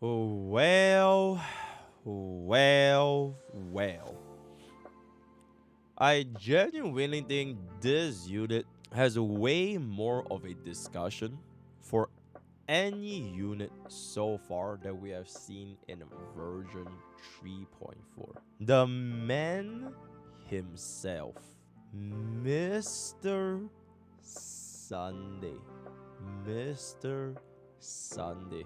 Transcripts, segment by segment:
Well, well. I genuinely think this unit has way more of a discussion for any unit so far that we have seen in version 3.4. The man himself, Mr. Sunday. Mr. Sunday.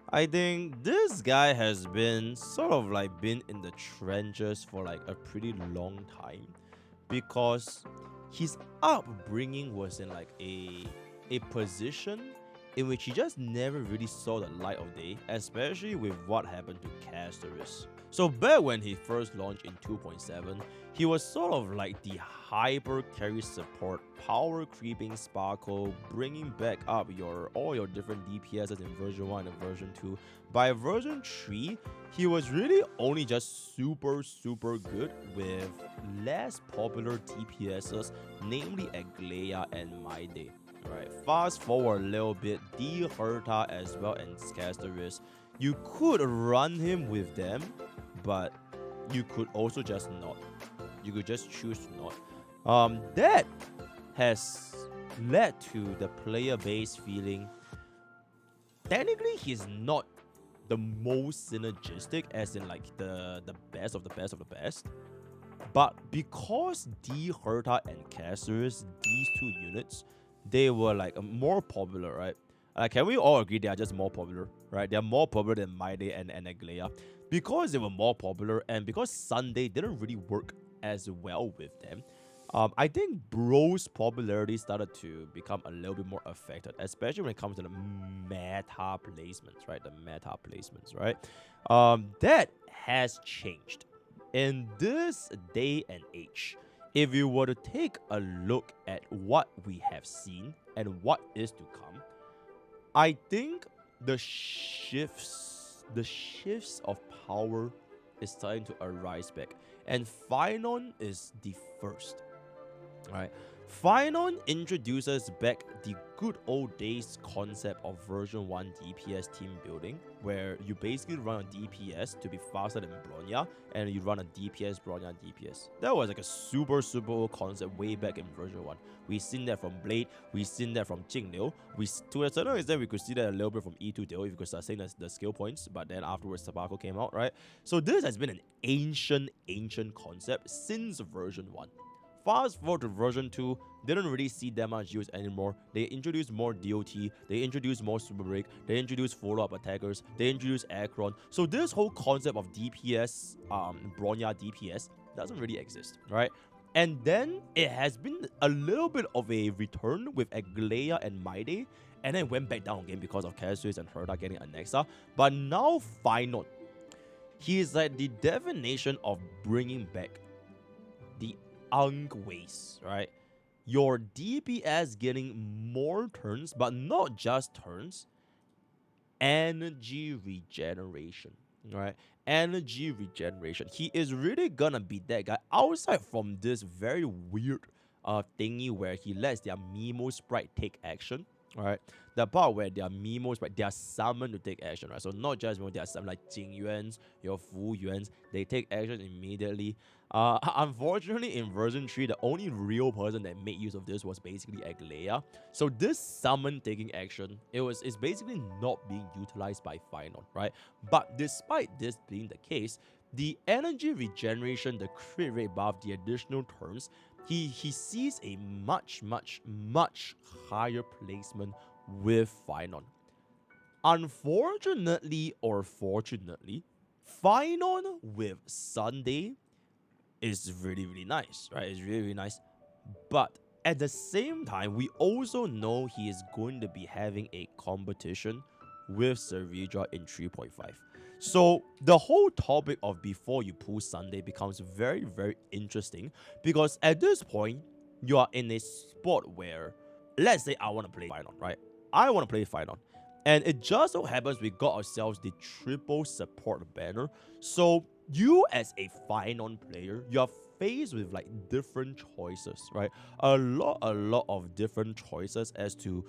I think this guy has been sort of like been in the trenches for like a pretty long time because his upbringing was in like a position in which he just never really saw the light of day, especially with what happened to Casterus. So back when he first launched in 2.7, he was sort of like the hyper carry support, power creeping sparkle, bringing back up all your different DPSs in version 1 and version 2. By version 3, he was really only just super good with less popular DPSs, namely Aglaia and Maide. Right, fast forward a little bit, D Herta as well and Casterus. You could run him with them, but you could also just not. You could just choose to not. That has led to the player base feeling technically he's not the most synergistic, as in like the best of the best of the best. But because D Herta and Casterus, these two units, they were like more popular, right? Can we all agree they are just more popular, right? They're more popular than Maide and Aglaia. Because they were more popular and because Sunday didn't really work as well with them, I think Bro's popularity started to become a little bit more affected, especially when it comes to the meta placements, right? The meta placements, right? That has changed. In this day and age, if you were to take a look at what we have seen and what is to come, I think the shifts of power is starting to arise back, and phainon is the first. Right, phainon introduces back the good old days concept of version 1 DPS team building, where you basically run a DPS to be faster than Bronya, and you run a DPS Bronya DPS. That was like a super old concept way back in version 1. We've seen that from Blade, we've seen that from Jingliu, to a certain extent we could see that a little bit from E2 Dale if you could start saying the skill points, but then afterwards Sparkle came out, right? So this has been an ancient concept since version 1. Fast forward to version 2, didn't really see that much use anymore. They introduced more DOT, they introduced more Super Break, they introduced follow-up attackers, they introduced Acheron. So this whole concept of DPS, Bronya DPS, doesn't really exist, right? And then it has been a little bit of a return with Aglaia and Maide, and then went back down again because of Cassius and Herta getting Anexa. But now phainon, he is like the definition of bringing back the ways, right? Your DPS getting more turns, but not just turns, energy regeneration, right? Energy regeneration. He is really gonna be that guy outside from this very weird thingy where he lets their Mimo sprite take action. Alright, the part where their Mimo sprite, they are summoned to take action, right? So not just when they are summoned like Jing Yuans, your Fu Yuans, they take action immediately. Unfortunately, in version 3, the only real person that made use of this was basically Aglaia. So this summon taking action, it's basically not being utilized by phainon, right? But despite this being the case, the energy regeneration, the crit rate buff, the additional turns, he sees a much higher placement with phainon. Unfortunately or fortunately, phainon with Sunday is really nice, right? It's really nice. But at the same time, we also know he is going to be having a competition with Servidra in 3.5. So the whole topic of before you pull Sunday becomes very interesting, because at this point, you are in a spot where, let's say I want to play phainon, right? I want to play phainon. And it just so happens we got ourselves the triple support banner. So you as a phainon player, you're faced with like different choices, right? A lot of different choices as to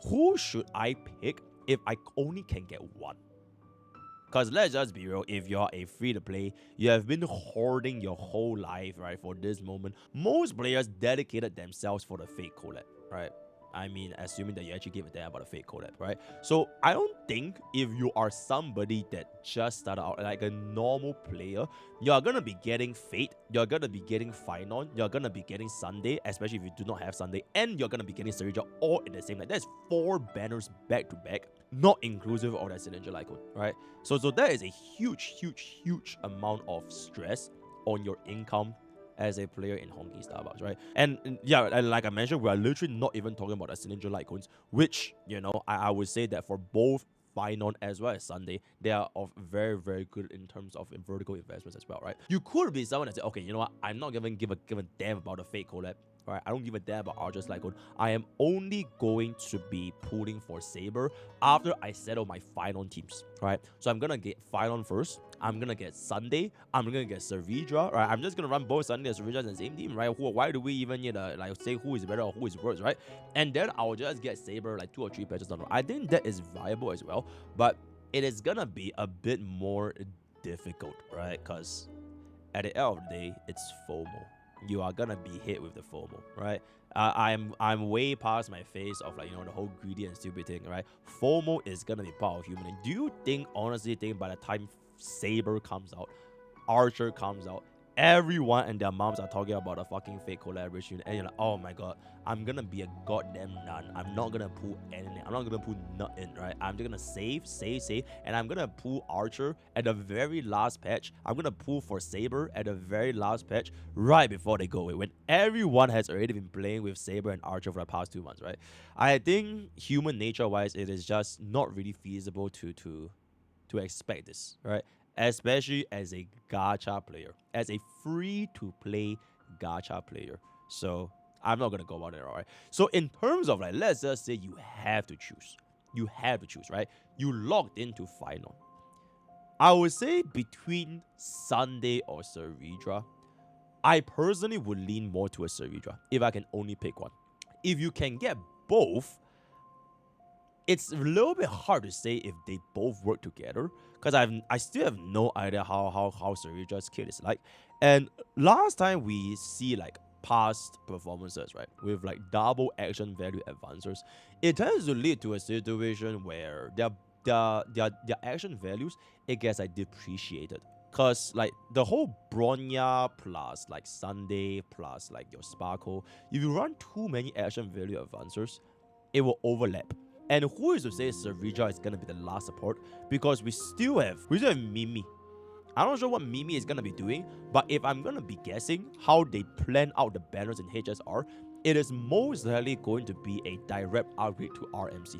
who should I pick if I only can get one. Because let's just be real, if you're a free-to-play, you have been hoarding your whole life, right, for this moment. Most players dedicated themselves for the fake collab, right? I mean, assuming that you actually give a damn about a fake collab, right? So I don't think if you are somebody that just started out like a normal player, you're gonna be getting Fate, you're gonna be getting phainon, you're gonna be getting Sunday, especially if you do not have Sunday, and you're gonna be getting Serija all in the same night. That's 4 banners back to back, not inclusive of that Signature Lightcone, right? So that is a huge amount of stress on your income as a player in Honkai Starbucks, right? And yeah, and like I mentioned, we are literally not even talking about the Signature Lightcones, which, you know, I would say that for both phainon as well as Sunday, they are of very good in terms of vertical investments as well, right? You could be someone that say, okay, you know what, I'm not gonna give a damn about a fake collab. Right, I don't give a damn about Archer's Lightcone. I am only going to be pulling for Saber after I settle my phainon teams. Right, so I'm gonna get phainon first. I'm gonna get Sunday. I'm gonna get Servidra. Right, I'm just gonna run both Sunday and Servidra in the same team. Right, why do we even need to like say who is better or who is worse? Right, and then I'll just get Saber like 2 or 3 patches down the road. I think that is viable as well, but it is gonna be a bit more difficult, right? Because at the end of the day, it's FOMO. You are gonna be hit with the FOMO, right? I'm way past my phase of like, you know, the whole greedy and stupid thing, right? FOMO is gonna be part of human. And do you honestly think by the time Saber comes out, Archer comes out, everyone and their moms are talking about a fucking fake collaboration, and you're like, oh my god, I'm gonna be a goddamn nun. I'm not gonna pull anything. I'm not gonna pull nothing, right? I'm just gonna save, and I'm gonna pull Archer at the very last patch. I'm gonna pull for Saber at the very last patch, right before they go away, when everyone has already been playing with Saber and Archer for the past 2 months, right? I think human nature-wise, it is just not really feasible to expect this, right? Especially as a gacha player, as a free-to-play gacha player. So I'm not gonna go about it, alright? So in terms of like, let's just say you have to choose. You have to choose, right? You logged into phainon. I would say between Sunday or Servidra, I personally would lean more towards Servidra if I can only pick one. If you can get both, it's a little bit hard to say if they both work together, because I still have no idea how Serija's kit is like. And last time we see like past performances, right, with like double action value advancers, it tends to lead to a situation where their action values, it gets like depreciated. Cause like the whole Bronya plus like Sunday plus like your Sparkle, if you run too many action value advancers, it will overlap. And who is to say Servidra is gonna be the last support? Because we still have Mimi. I'm not sure what Mimi is gonna be doing, but if I'm gonna be guessing how they plan out the banners in HSR, it is most likely going to be a direct upgrade to RMC,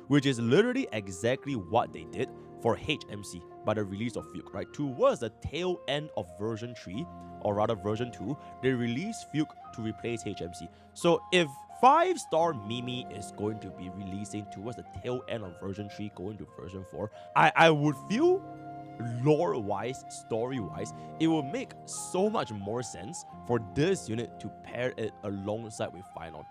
which is literally exactly what they did for HMC by the release of Fuke, right? Towards the tail end of version 3, or rather version 2, they released Fuke to replace HMC. So if 5-star Mimi is going to be releasing towards the tail end of version 3 going to version 4, I would feel lore-wise, story-wise, it will make so much more sense for this unit to pair it alongside with phainon,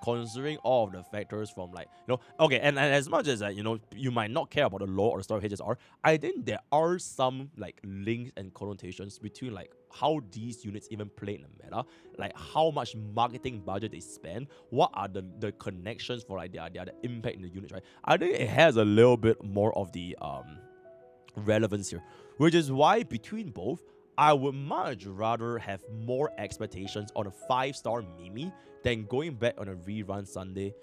considering all of the factors from like, you know, okay, and as much as you know, you might not care about the lore or the story of HSR, I think there are some like links and connotations between like how these units even play in the meta, like how much marketing budget they spend, what are the connections for like their impact in the units, right? I think it has a little bit more of the relevance here, which is why between both, I would much rather have more expectations on a 5-star Mimi than going back on a rerun Sunday,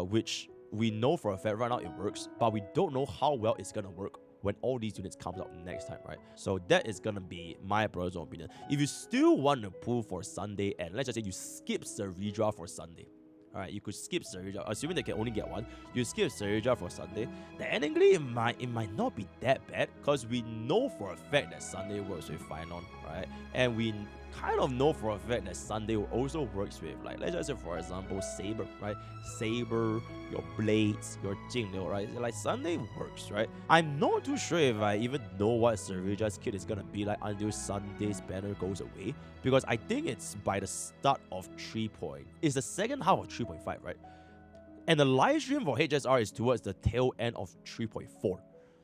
which we know for a fact right now it works, but we don't know how well it's gonna work when all these units comes out next time, right? So that is gonna be my personal opinion. If you still want to pull for Sunday, and let's just say you skip Servidra for Sunday, alright, you could skip Serija, assuming they can only get one. You skip Serija for Sunday. Technically, it might not be that bad, because we know for a fact that Sunday works with phainon, right? And we kind of know for a fact that Sunday also works with, like, let's just say for example, Saber, right? Saber, your Blades, your Jingliu, right? Like, Sunday works, right? I'm not too sure if I even know what Serija's kit is gonna be like until Sunday's banner goes away, because I think it's by the start of 3. It's the second half of 3.5, right? And the live stream for HSR is towards the tail end of 3.4.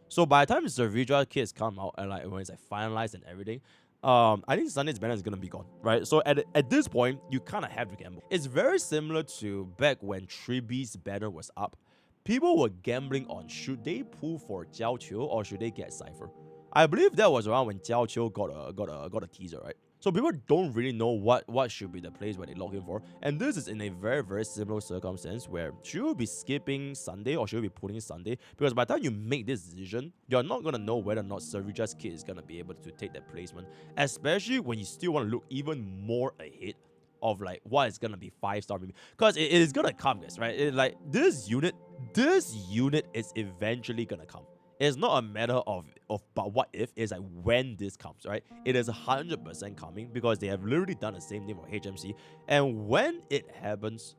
So by the time Servija kids come out and like when it's like finalized and everything, I think Sunday's banner is gonna be gone, right? So at this point, you kind of have to gamble. It's very similar to back when Triby's banner was up. People were gambling on should they pull for Jiao Qiu or should they get Cypher. I believe that was around when Jiao Qiu got a teaser, right? So people don't really know what should be the place where they log in for. And this is in a very, very similar circumstance where should you be skipping Sunday or should you be putting Sunday? Because by the time you make this decision, you're not going to know whether or not Servija's kid is going to be able to take that placement. Especially when you still want to look even more ahead of like what is going to be 5-star maybe. Because it is going to come, guys, right? Like this unit is eventually going to come. It's not a matter of but what if, it's like when this comes, right? It is 100% coming because they have literally done the same thing for HMC. And when it happens,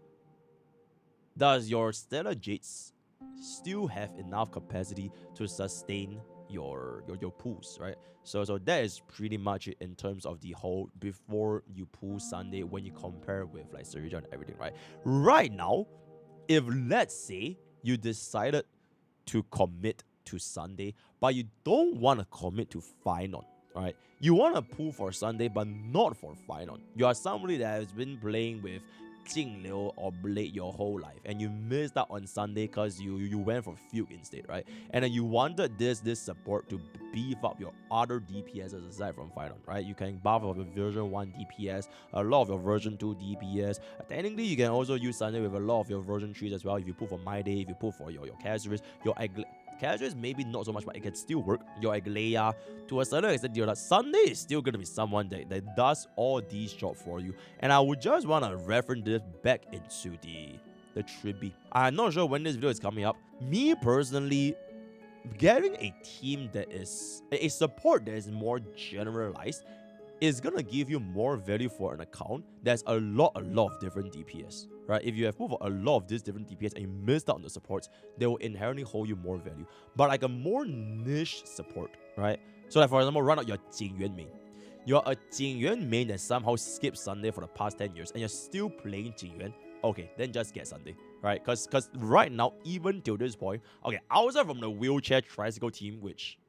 does your Stellar Jades still have enough capacity to sustain your pulls, right? So that is pretty much it in terms of the whole before you pull Sunday when you compare with like Serija and everything, right? Right now, if let's say you decided to commit to Sunday, but you don't want to commit to phainon, right? You want to pull for Sunday, but not for phainon. You are somebody that has been playing with Jingliu or Blade your whole life, and you missed out on Sunday because you went for Fugue instead, right? And then you wanted this support to beef up your other DPS aside from phainon, right? You can buff up your version 1 DPS, a lot of your version 2 DPS. Technically, you can also use Sunday with a lot of your version 3s as well. If you pull for My Day, if you pull for your Casuarys, your Casuarys maybe not so much, but it can still work. Your Aglaia, to a certain extent, Sunday is still going to be someone that does all these jobs for you. And I would just want to reference this back into the Tribby. I'm not sure when this video is coming up. Me personally, getting a team that is a support that is more generalized is gonna give you more value for an account that's a lot of different DPS, right? If you have moved a lot of these different DPS and you missed out on the supports, they will inherently hold you more value. But like a more niche support, right? So like for example, run out your Jingyuan main. You're a Jingyuan main that somehow skipped Sunday for the past 10 years and you're still playing Jingyuan. Okay, then just get Sunday, right? Because right now, even till this point, okay, outside from the wheelchair tricycle team, which,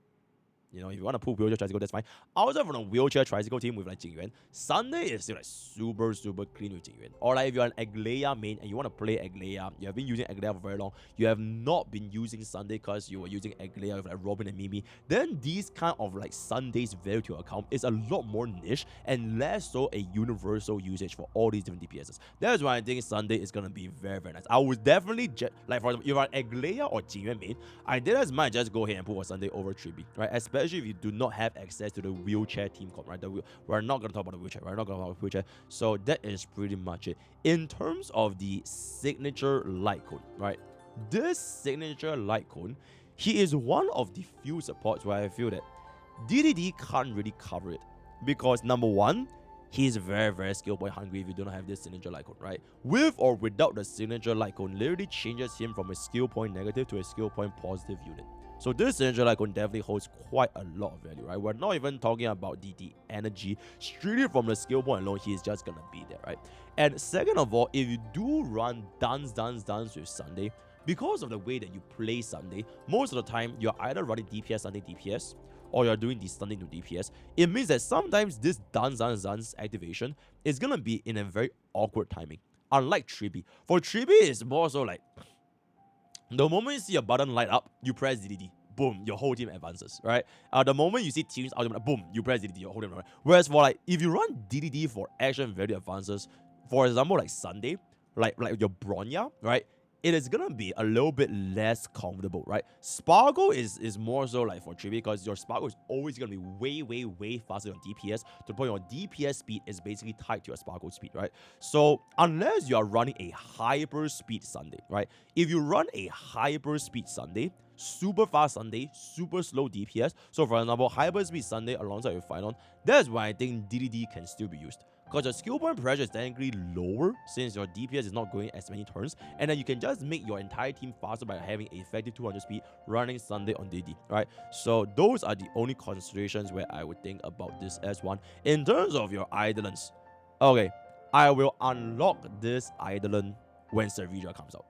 you know, if you want to pull wheelchair tricycle, that's fine. Outside from a wheelchair tricycle team with like Jingyuan, Sunday is still like super clean with Jingyuan. Or like if you're an Aglaia main and you want to play Aglaia, you have been using Aglaia for very long, you have not been using Sunday because you were using Aglaia with like Robin and Mimi, then these kind of like Sunday's value to your account is a lot more niche and less so a universal usage for all these different DPSs. That's why I think Sunday is going to be very nice. I would definitely, like for example, if you're an Aglaia or Jingyuan main, I did as might just go ahead and pull for Sunday over Triby, right? Especially if you do not have access to the wheelchair team comp, right? We're not going to talk about the wheelchair. We're not going to talk about the wheelchair. So that is pretty much it. In terms of the signature Lightcone, right? This signature Lightcone, he is one of the few supports where I feel that DDD can't really cover it. Because number one, he's very skill point hungry if you don't have this signature Lightcone, right? With or without the signature Lightcone, literally changes him from a skill point negative to a skill point positive unit. So this signature Lightcone definitely holds quite a lot of value, right? We're not even talking about the energy. Strictly from the skill point alone, he's just gonna be there, right? And second of all, if you do run dance with Sunday, because of the way that you play Sunday, most of the time you're either running DPS Sunday DPS or you're doing the Sunday to DPS. It means that sometimes this dance activation is gonna be in a very awkward timing. Unlike Triby. For Triby, it's more so like the moment you see a button light up, you press DDD. Boom, your whole team advances, right? The moment you see teams ultimate, boom, you press DDD, your whole team advances. Whereas for like, if you run DDD for action value advances, for example, like Sunday, like your Bronya, right? It is gonna be a little bit less comfortable, right? Sparkle is more so like for Triby because your Sparkle is always gonna be way faster than DPS to the point your DPS speed is basically tied to your Sparkle speed, right? So unless you are running a hyper speed Sunday, right? If you run a hyper speed Sunday, super fast Sunday, super slow DPS, so for example, hyper speed Sunday alongside with phainon, that's why I think DDD can still be used. Because your skill point pressure is technically lower since your DPS is not going as many turns, and then you can just make your entire team faster by having effective 200 speed running Sunday on DD, right? So those are the only considerations where I would think about this S1. In terms of your Eidolons, okay, I will unlock this Eidolon when Servija comes out.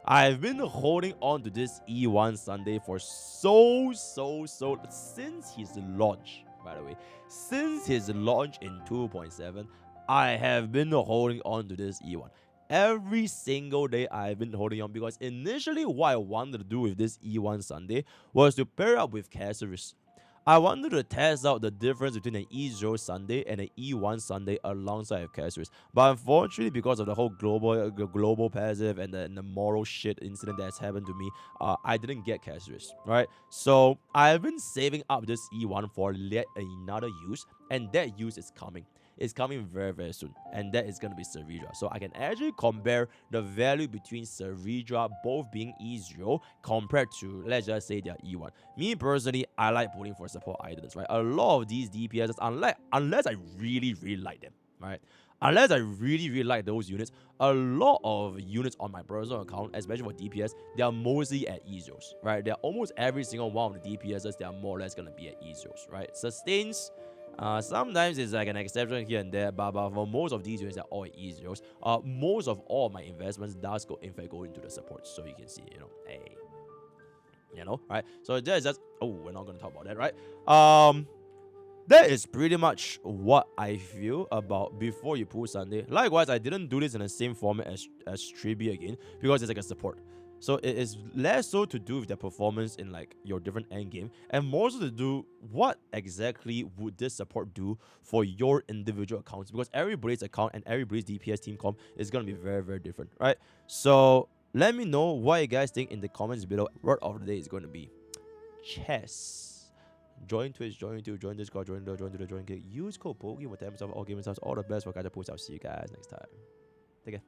I've been holding on to this E1 Sunday for so since his launch, by the way. Since his launch in 2.7, I have been holding on to this E1. Every single day I've been holding on because initially what I wanted to do with this E1 Sunday was to pair up with Caceres. I wanted to test out the difference between an E0 Sunday and an E1 Sunday alongside Caceres. But unfortunately, because of the whole global passive and the moral shit incident that's happened to me, I didn't get Caceres, right? So I've been saving up this E1 for yet another use, and that use is coming. It's coming very soon, and that is going to be Ceridra. So I can actually compare the value between Ceridra both being E0 compared to, let's just say, their E1. Me personally, I like pulling for support Eidolons, right? A lot of these DPSs, unless I really like them, right? Unless I really like those units, a lot of units on my personal account, especially for DPS, they are mostly at E0s, right? They're almost every single one of the DPSs, they are more or less going to be at E0s, right? Sustains, sometimes it's like an exception here and there, but for most of these units, they're all at E0s. Most of all my investments does go, in fact, go into the support, so you can see, hey, right? So that is just, we're not going to talk about that, right? That is pretty much what I feel about before you pull Sunday. Likewise, I didn't do this in the same format as Tribi again because it's like a support. So it is less so to do with the performance in like your different end game, and more so to do what exactly would this support do for your individual accounts, because everybody's account and everybody's DPS team comp is gonna be very different, right? So let me know what you guys think in the comments below. Word of the day is going to be chess. Join Twitch, join YouTube, join Discord, join Gig. Use code POKE for 10% off all gaming subs. All the best for guys to post. I'll see you guys next time. Take care.